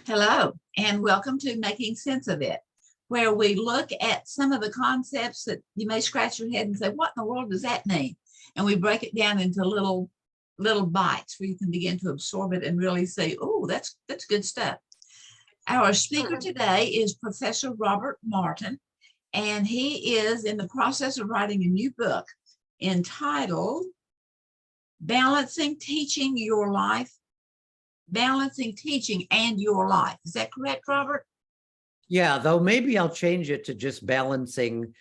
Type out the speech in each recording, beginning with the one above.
Hello, and welcome to Making Sense of It, where we look at some of the concepts that you may scratch your head and say, what in the world does that mean? And we break it down into little bites where you can begin to absorb it and really say, oh, that's good stuff. Our speaker today is Professor Robert Martin, and he is in the process of writing a new book entitled Balancing Teaching Your Life Balancing Teaching and Your Life. Is that correct, Robert? Yeah, though maybe I'll change it to just balancing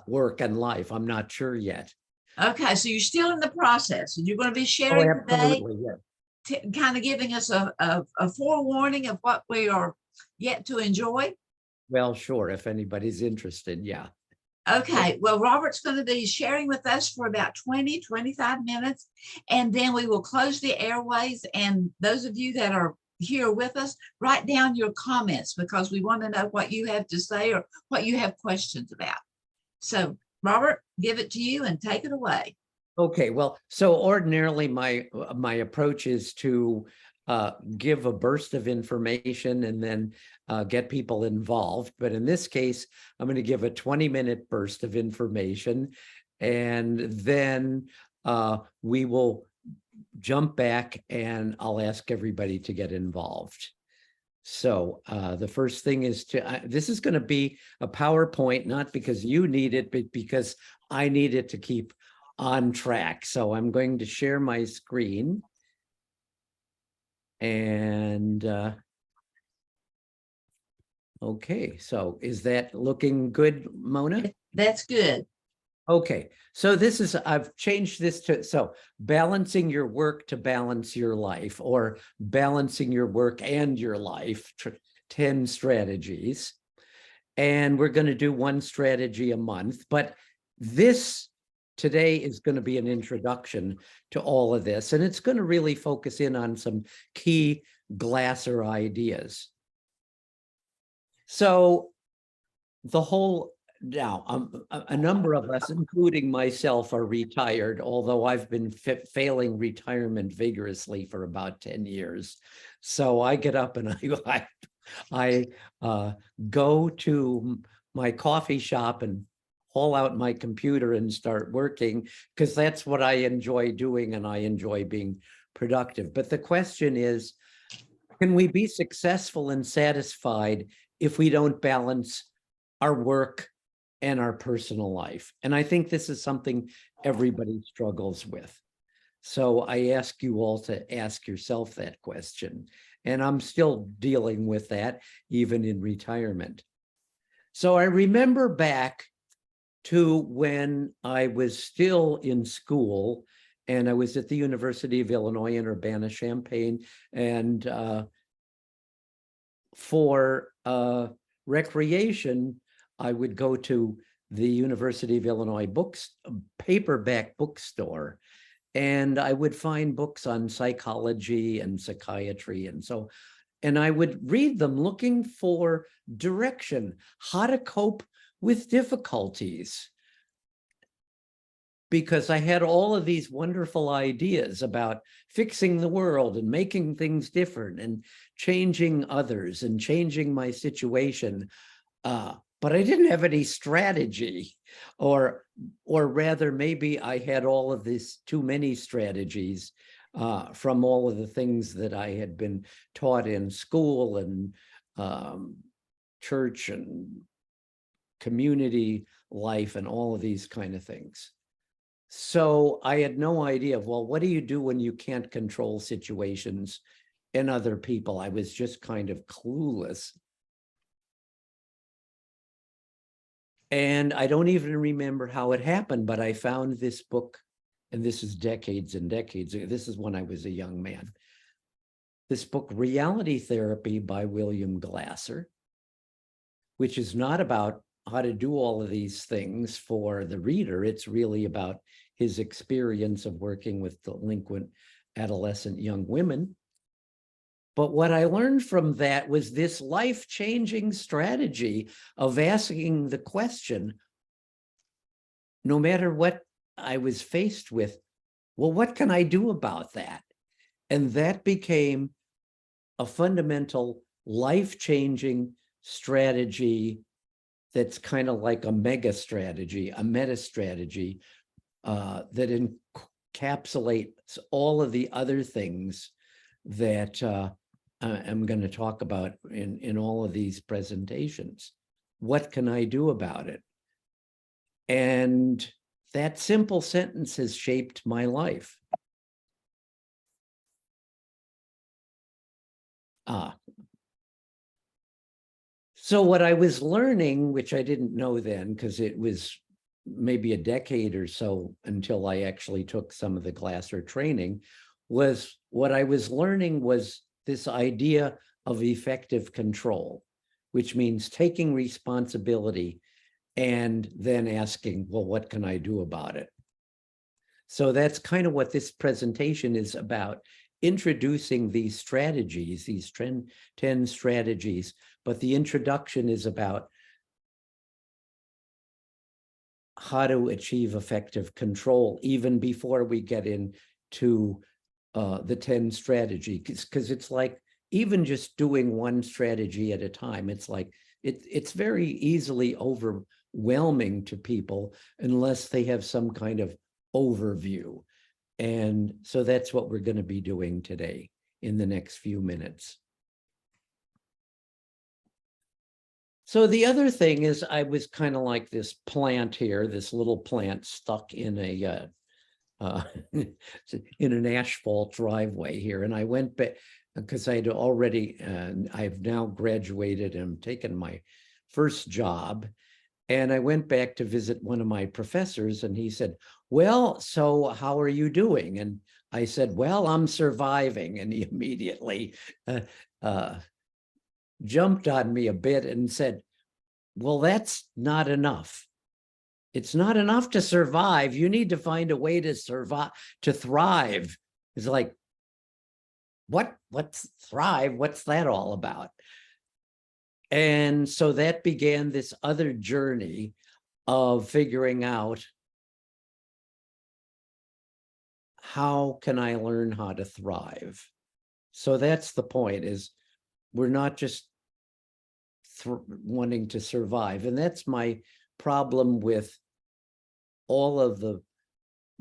work and life. I'm not sure yet. Okay, so you're still in the process, and you're going to be Oh, sharing today, absolutely, yeah. kind of giving us a forewarning of what we are yet to enjoy. Well, sure, if anybody's interested, yeah. Okay, well, Robert's going to be sharing with us for about 25 minutes, and then we will close the airways. And those of you that are here with us, write down your comments because we want to know what you have to say or what you have questions about. So, Robert, give it to you and take it away. Okay, well, so ordinarily my approach is to give a burst of information and then get people involved. But in this case, I'm going to give a 20-minute burst of information, and then we will jump back and I'll ask everybody to get involved. So the first thing is this is going to be a PowerPoint, not because you need it, but because I need it to keep on track. So I'm going to share my screen. And okay, so is that looking good, Mona? That's good. Okay, so I've changed this to, so balancing your work to balance your life, or balancing your work and your life, 10 strategies. And we're going to do one strategy a month, but this today is going to be an introduction to all of this, and it's going to really focus in on some key Glasser ideas. So now, a number of us, including myself, are retired, although I've been failing retirement vigorously for about 10 years. So I get up and I go to my coffee shop and haul out my computer and start working, because that's what I enjoy doing, and I enjoy being productive. But the question is, can we be successful and satisfied if we don't balance our work and our personal life? And I think this is something everybody struggles with. So I ask you all to ask yourself that question. And I'm still dealing with that even in retirement. So I remember back to when I was still in school, and I was at the University of Illinois in Urbana-Champaign, and for recreation, I would go to the University of Illinois paperback bookstore, and I would find books on psychology and psychiatry. And I would read them looking for direction, how to cope with difficulties. Because I had all of these wonderful ideas about fixing the world and making things different and changing others and changing my situation. But I didn't have any strategy, or rather, maybe I had all of this too many strategies from all of the things that I had been taught in school and church and community life and all of these kind of things. So I had no idea of, well, what do you do when you can't control situations and other people? I was just kind of clueless. And I don't even remember how it happened, but I found this book, and this is decades and decades ago. This is when I was a young man. This book, Reality Therapy by William Glasser, which is not about how to do all of these things for the reader. It's really about his experience of working with delinquent adolescent young women. But what I learned from that was this life-changing strategy of asking the question, no matter what I was faced with, well, what can I do about that? And that became a fundamental life-changing strategy that's kind of like a mega strategy, a meta strategy that encapsulates all of the other things that I'm going to talk about in all of these presentations. What can I do about it? And that simple sentence has shaped my life. So what I was learning, which I didn't know then, because it was maybe a decade or so until I actually took some of the Glasser training, was what I was learning was this idea of effective control, which means taking responsibility and then asking, well, what can I do about it? So that's kind of what this presentation is about, introducing these strategies, these 10 strategies, but the introduction is about how to achieve effective control even before we get into the 10 strategies, because it's like even just doing one strategy at a time, it's like it's very easily overwhelming to people unless they have some kind of overview. And so that's what we're going to be doing today in the next few minutes. So the other thing is I was kind of like this plant here, this little plant stuck in a in an asphalt driveway here. And I went back because I'd already, I've now graduated and taken my first job. And I went back to visit one of my professors and he said, well, so how are you doing? And I said, well, I'm surviving. And he immediately jumped on me a bit and said, well, that's not enough. It's not enough to survive. You need to find a way to survive, to thrive. It's like, what's thrive? What's that all about? And so that began this other journey of figuring out, how can I learn how to thrive? So that's the point, is we're not just wanting to survive. And that's my problem with all of the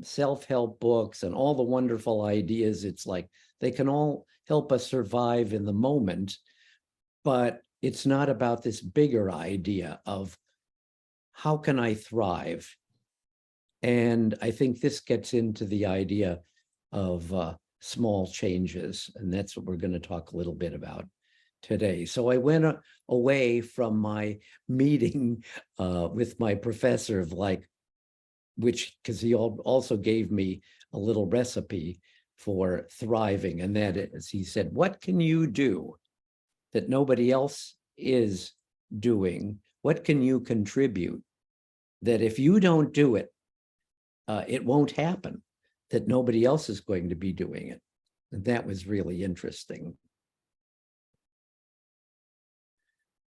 self-help books and all the wonderful ideas. It's like they can all help us survive in the moment, but it's not about this bigger idea of how can I thrive? And I think this gets into the idea of small changes, and that's what we're going to talk a little bit about today. So I went away from my meeting with my professor of like, which, because he also gave me a little recipe for thriving. And that is, he said, what can you do that nobody else is doing? What can you contribute that if you don't do it, it won't happen, that nobody else is going to be doing it? And that was really interesting.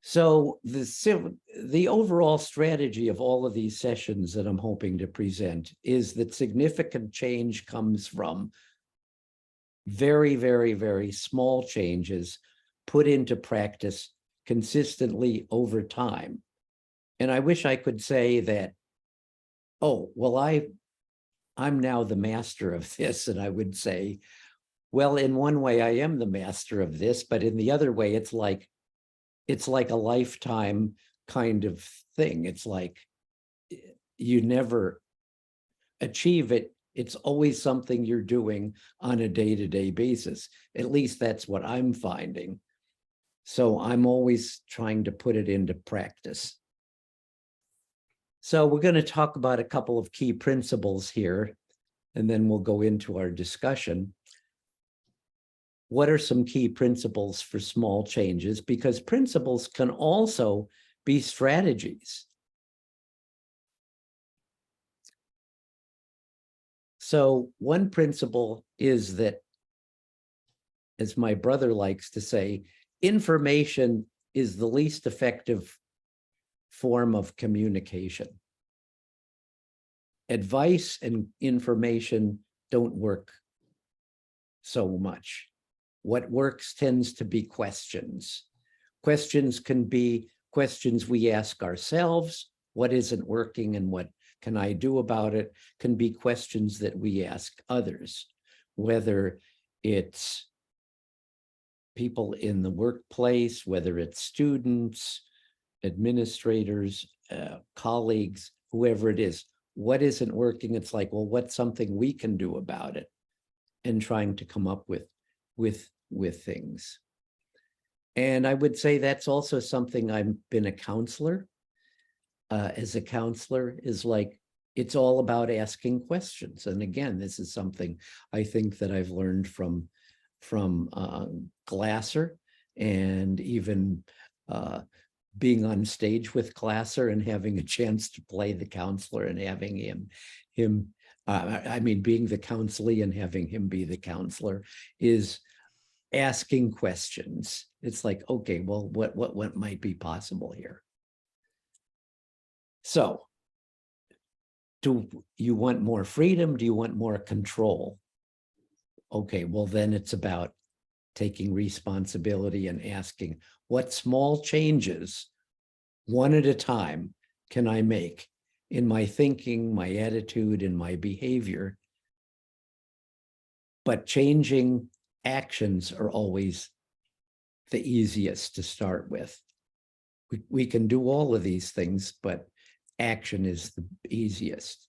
So the overall strategy of all of these sessions that I'm hoping to present is that significant change comes from very, very, very small changes put into practice consistently over time. And I wish I could say that, oh, well, I'm now the master of this. And I would say, well, in one way, I am the master of this, but in the other way, it's like a lifetime kind of thing. It's like you never achieve it. It's always something you're doing on a day-to-day basis. At least that's what I'm finding. So I'm always trying to put it into practice. So we're going to talk about a couple of key principles here, and then we'll go into our discussion. What are some key principles for small changes? Because principles can also be strategies. So one principle is that, as my brother likes to say, information is the least effective form of communication. Advice and information don't work so much. what works tends to be questions. Questions can be questions we ask ourselves, what isn't working and what can I do about it, can be questions that we ask others, whether it's people in the workplace, whether it's students, administrators, colleagues, whoever it is. What isn't working? It's like, well, what's something we can do about it? And trying to come up with things. And I would say that's also something. I've been a counselor. As a counselor is like, it's all about asking questions. And again, this is something I think that I've learned from Glasser, and even being on stage with Glasser and having a chance to play the counselor and having him being the counselee and having him be the counselor, is asking questions. It's like, okay, well, what might be possible here? So, do you want more freedom? Do you want more control? Okay, well, then it's about taking responsibility and asking, what small changes, one at a time, can I make in my thinking, my attitude, and my behavior? But changing actions are always the easiest to start with. We can do all of these things, but action is the easiest.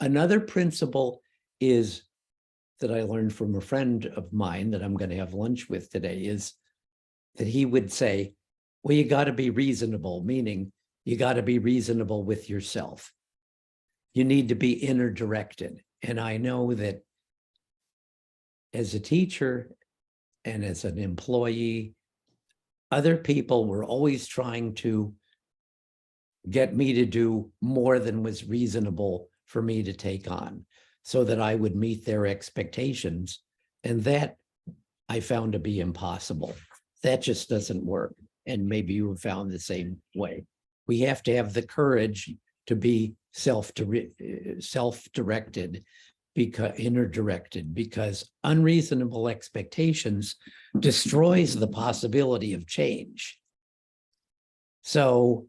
Another principle is that I learned from a friend of mine that I'm going to have lunch with today, is that he would say, well, you got to be reasonable, meaning you got to be reasonable with yourself. You need to be inner directed. And I know that as a teacher and as an employee, other people were always trying to get me to do more than was reasonable for me to take on, so that I would meet their expectations. And that I found to be impossible. That just doesn't work. And maybe you have found the same way. We have to have the courage to be self-directed, because inner directed, because unreasonable expectations destroys the possibility of change. So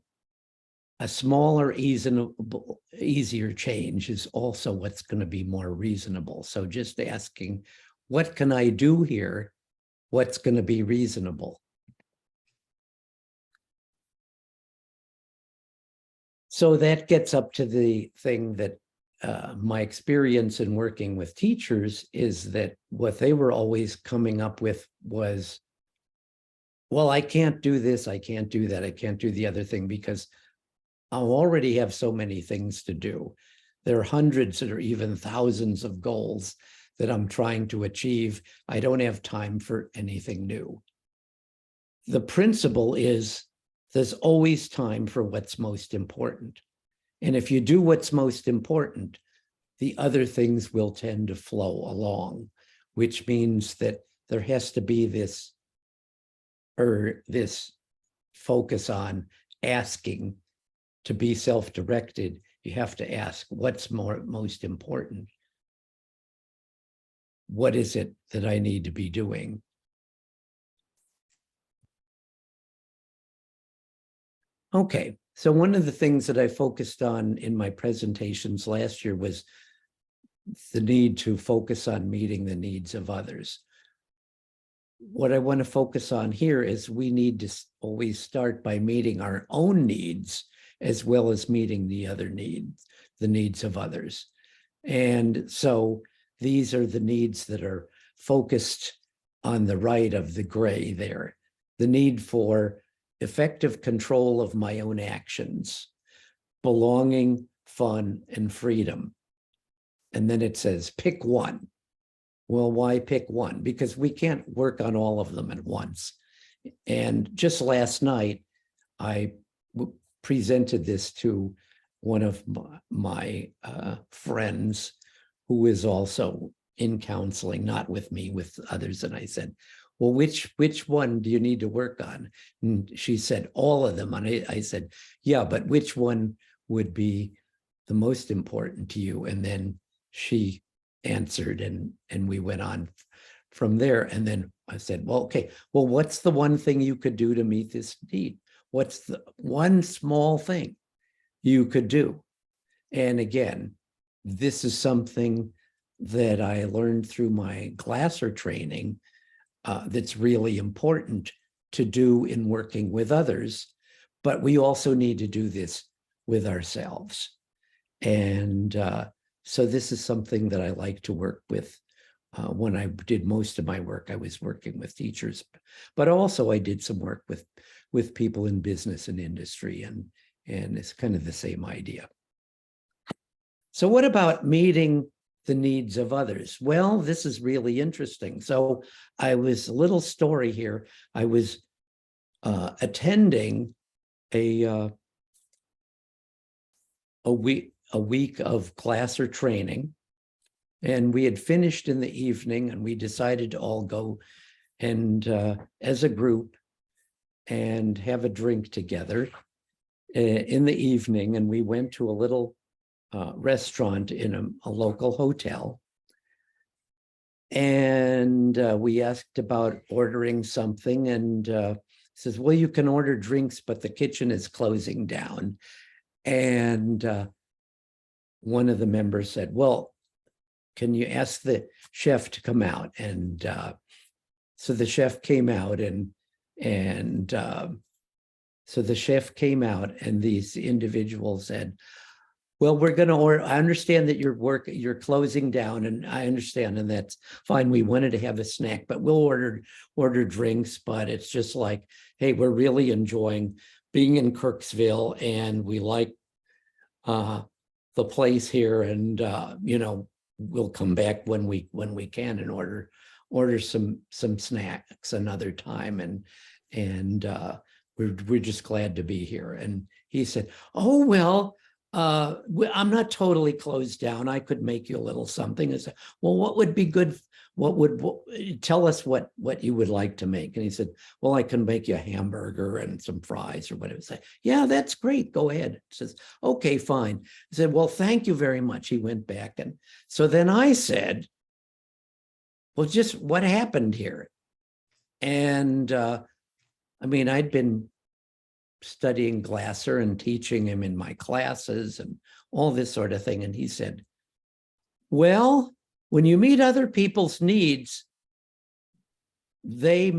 a smaller, easier change is also what's going to be more reasonable. So just asking, what can I do here? What's going to be reasonable? So that gets up to the thing that my experience in working with teachers is that what they were always coming up with was, well, I can't do this, I can't do that, I can't do the other thing, because I already have so many things to do. There are hundreds or even thousands of goals that I'm trying to achieve. I don't have time for anything new. The principle is there's always time for what's most important. And if you do what's most important, the other things will tend to flow along, which means that there has to be this focus on asking. To be self-directed, you have to ask, what's most important? What is it that I need to be doing? Okay, so one of the things that I focused on in my presentations last year was the need to focus on meeting the needs of others. What I want to focus on here is we need to always start by meeting our own needs, as well as meeting the other needs, the needs of others. And so these are the needs that are focused on the right of the gray there. The need for effective control of my own actions, belonging, fun, and freedom. And then it says, pick one. Well, why pick one? Because we can't work on all of them at once. And just last night, I presented this to one of my friends who is also in counseling, not with me, with others. And I said, well, which one do you need to work on? And she said, all of them. And I said, yeah, but which one would be the most important to you? And then she answered, and we went on from there. And then I said, well, okay, well, what's the one thing you could do to meet this need? What's the one small thing you could do? And again, this is something that I learned through my Glasser training that's really important to do in working with others. But we also need to do this with ourselves. And so this is something that I like to work with. When I did most of my work, I was working with teachers, but also I did some work with people in business and industry, and it's kind of the same idea. So what about meeting the needs of others? Well, this is really interesting. So I was, a little story here. I was attending a week of Glasser training, and we had finished in the evening, and we decided to all go and as a group and have a drink together in the evening. And we went to a little restaurant in a local hotel. And we asked about ordering something, and says, well, you can order drinks, but the kitchen is closing down. And one of the members said, well, can you ask the chef to come out? And so the chef came out, and so the chef came out, and these individuals said, well, we're going to order. I understand that you're closing down, and I understand, and that's fine. We wanted to have a snack, but we'll order drinks. But it's just like, hey, we're really enjoying being in Kirksville, and we like the place here, and you know, we'll come back when we can and order some snacks another time, and we're just glad to be here. And he said, oh, well, I'm not totally closed down. I could make you a little something. I said, well, what would be good? Tell us what you would like to make? And he said, well, I can make you a hamburger and some fries or whatever. I said, yeah, that's great. Go ahead. He says, okay, fine. I said, well, thank you very much. He went back. And so then I said, well, just what happened here? And I mean, I'd been studying Glasser and teaching him in my classes and all this sort of thing. And he said, well, when you meet other people's needs, they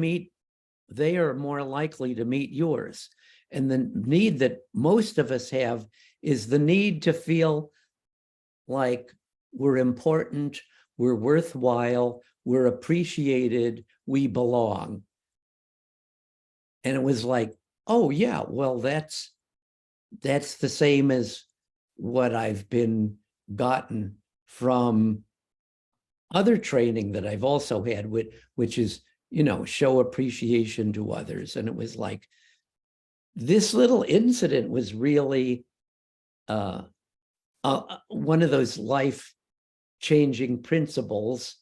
are more likely to meet yours. And the need that most of us have is the need to feel like we're important, we're worthwhile, we're appreciated, we belong. And it was like, oh yeah, well, that's the same as what I've been gotten from other training that I've also had, which is, you know, show appreciation to others. And it was like, this little incident was really one of those life-changing principles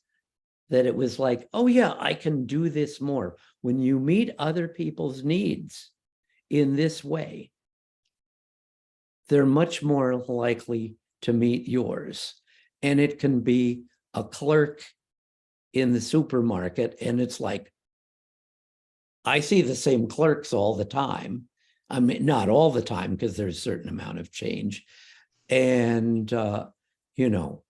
that it was like, oh yeah, I can do this more. When you meet other people's needs in this way, they're much more likely to meet yours. And it can be a clerk in the supermarket, and it's like, I see the same clerks all the time. I mean, not all the time, because there's a certain amount of change. And, you know,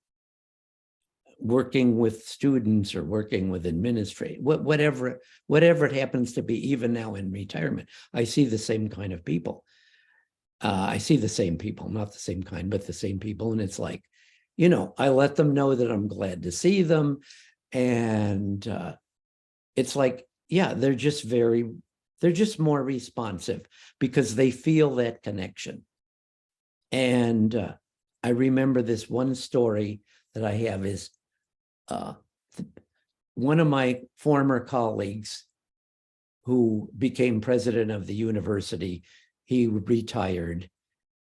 working with students or working with administrators, whatever it happens to be, even now in retirement, I see the same kind of people. I see the same people, not the same kind, but the same people. And it's like, you know, I let them know that I'm glad to see them. And it's like, yeah, they're just more responsive because they feel that connection. And I remember this one story that I have is one of my former colleagues who became president of the university, he retired,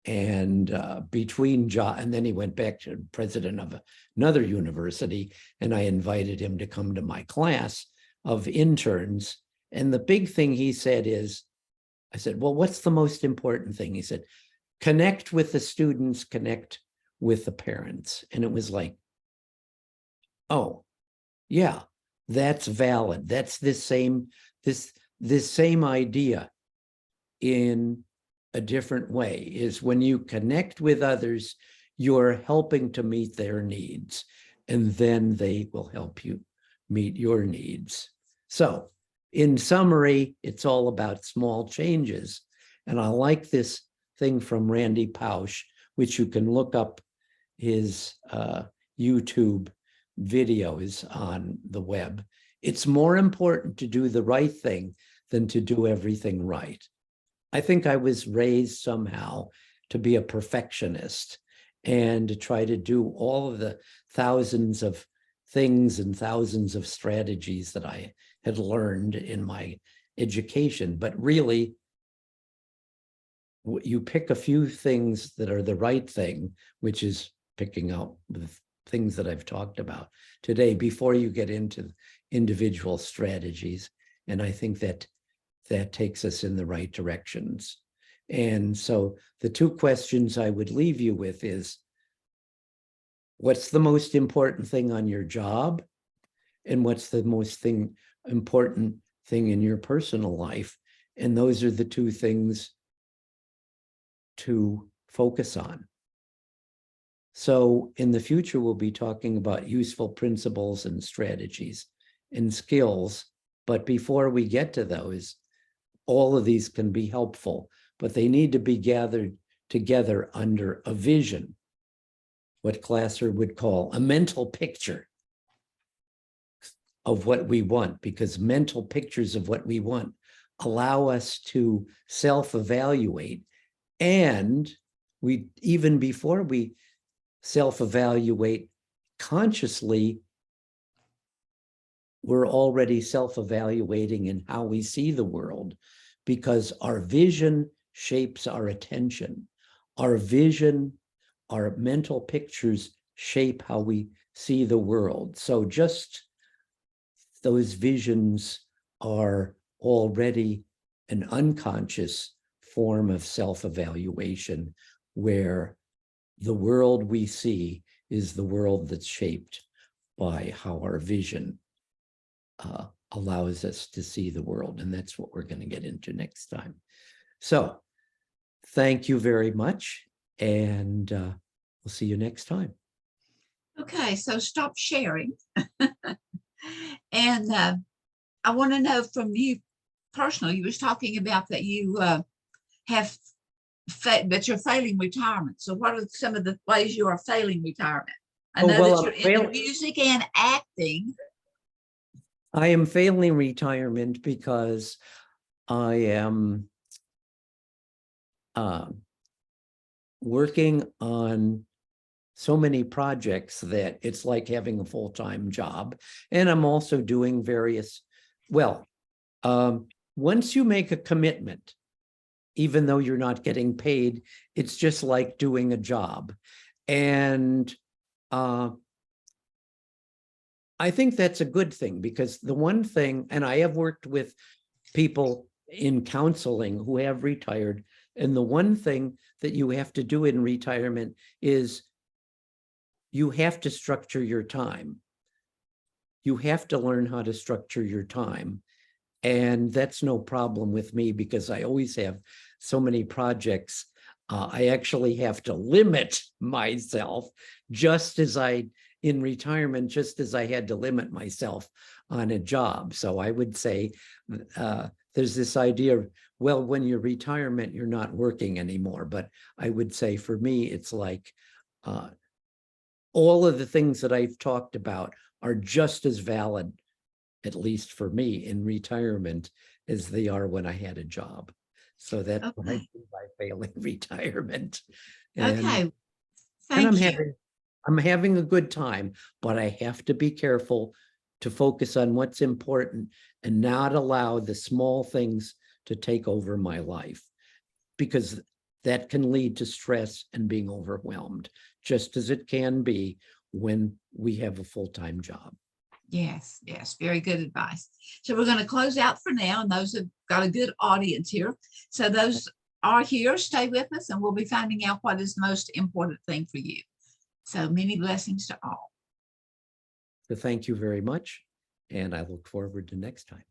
and and then he went back to president of another university, and I invited him to come to my class of interns. And the big thing he said is, I said, well, what's the most important thing? He said, connect with the students, connect with the parents. And it was like, oh, yeah, that's valid. That's this same idea in a different way, is when you connect with others, you're helping to meet their needs, and then they will help you meet your needs. So in summary, it's all about small changes. And I like this thing from Randy Pausch, which you can look up his YouTube videos on the web. It's more important to do the right thing than to do everything right. I think I was raised somehow to be a perfectionist and to try to do all of the thousands of things and thousands of strategies that I had learned in my education. But really, you pick a few things that are the right thing, which is picking out the things that I've talked about today before you get into individual strategies. And I think that takes us in the right directions. And so the two questions I would leave you with is, what's the most important thing on your job? And what's the most important thing in your personal life? And those are the two things to focus on. So in the future, we'll be talking about useful principles and strategies and skills. But before we get to those, all of these can be helpful, but they need to be gathered together under a vision, what Glasser would call a mental picture of what we want, because mental pictures of what we want allow us to self-evaluate. And we, even before we self-evaluate consciously, we're already self-evaluating in how we see the world, because our vision shapes our attention. Our vision, our mental pictures shape how we see the world. So just those visions are already an unconscious form of self-evaluation, where the world we see is the world that's shaped by how our vision allows us to see the world. And that's what we're going to get into next time. So thank you very much. And we'll see you next time. Okay, so stop sharing. And I want to know from you personally, you was talking about that you that you're failing retirement. So what are some of the ways you are failing retirement? I know that you're into music and acting. I am failing retirement because I am working on so many projects that it's like having a full-time job. And I'm also doing various, once you make a commitment, even though you're not getting paid, it's just like doing a job. And I think that's a good thing, because the one thing, and I have worked with people in counseling who have retired, and the one thing that you have to do in retirement is you have to structure your time. You have to learn how to structure your time. And that's no problem with me, because I always have so many projects. I actually have to limit myself, just as in retirement, just as I had to limit myself on a job. So I would say there's this idea of, well, when you're retirement, you're not working anymore. But I would say for me, it's like all of the things that I've talked about are just as valid, at least for me, in retirement as they are when I had a job. So that's what I mean by failing retirement. And, okay, thank you. I'm having a good time, but I have to be careful to focus on what's important and not allow the small things to take over my life, because that can lead to stress and being overwhelmed, just as it can be when we have a full-time job. Yes, yes, very good advice. So we're going to close out for now, and those have got a good audience here. So those are here, stay with us, and we'll be finding out what is the most important thing for you. So many blessings to all. So thank you very much. And I look forward to next time.